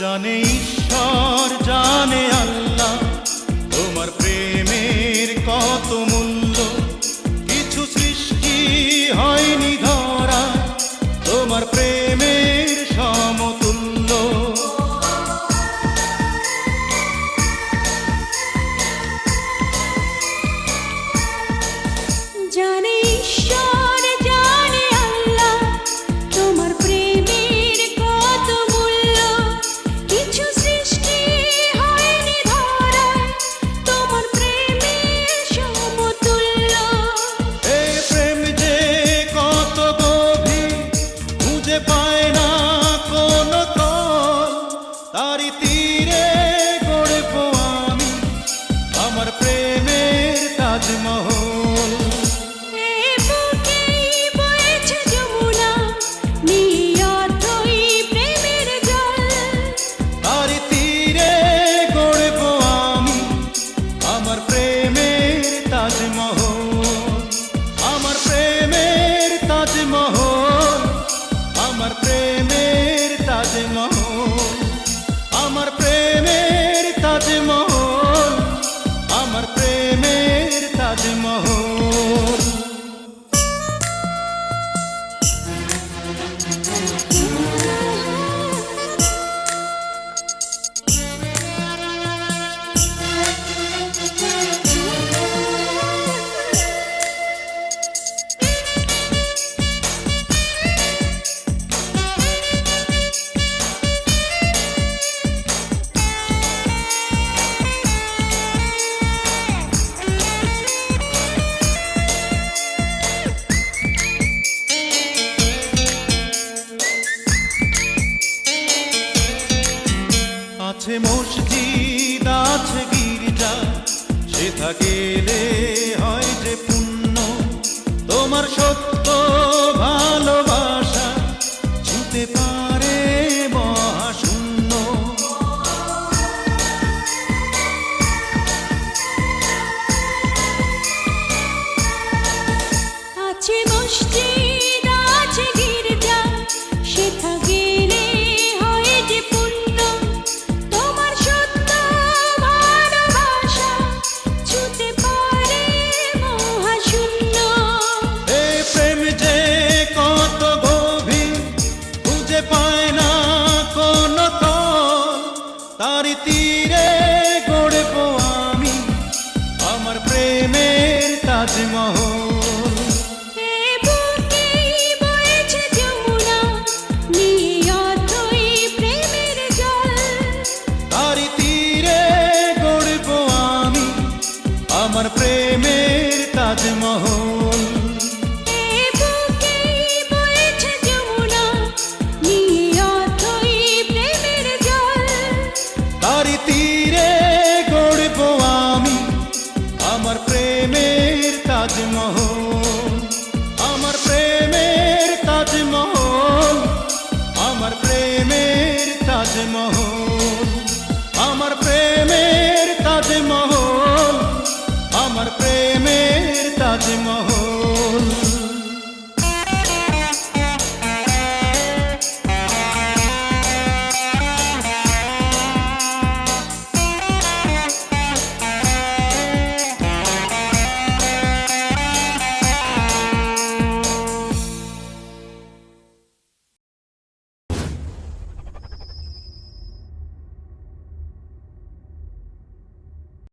জানে ঈশ্বর জানে আল্লাহ তোমার প্রেমের কত মূল্য। কিছু সৃষ্টি হয়নি ধরা তোমার প্রেমের সমতুল্য। জানে ঈশ্বর জানে আল্লাহ তোমার প্রেমের কত মূল্য। কিছু সৃষ্টি হয়নি ধরা তোমার প্রেমের সমতুল্য। এই প্রেম যে কত গভীর খুঁজে পায় না কোনো তল, তারি তীরে গড়ব আমি আমার প্রেমের তাজমহল। তারি তীরে গড়ব আমি আমার প্রেমের তাজমহল। আমার প্রেমের তাজমহল, আমার প্রেমের তাজমহল, আমার প্রেমের তাজমহল, আমার প্রেমের তাজমহল। আছে মসজিদ আছে গির্জা, সেথা গেলে হয় যে পুণ্য। তোমার সত্য ভালোবাসা ছুঁতে পারে মহাশূন্য। আছে মসজিদ আছে গির্জা, সেথা গেলে হয় যে পুণ্য। তোমার সত্য ভালোবাসা ছুঁতে পারে মহাশূন্য। এই প্রেম যে কত গভীর খুঁজে পায় না কোনো তল, তারি তীরে গড়ব আমি আমার প্রেমের তাজমহল। তারি তীরে গড়ব আমি আমার প্রেমের তাজমহল। তারি তীরে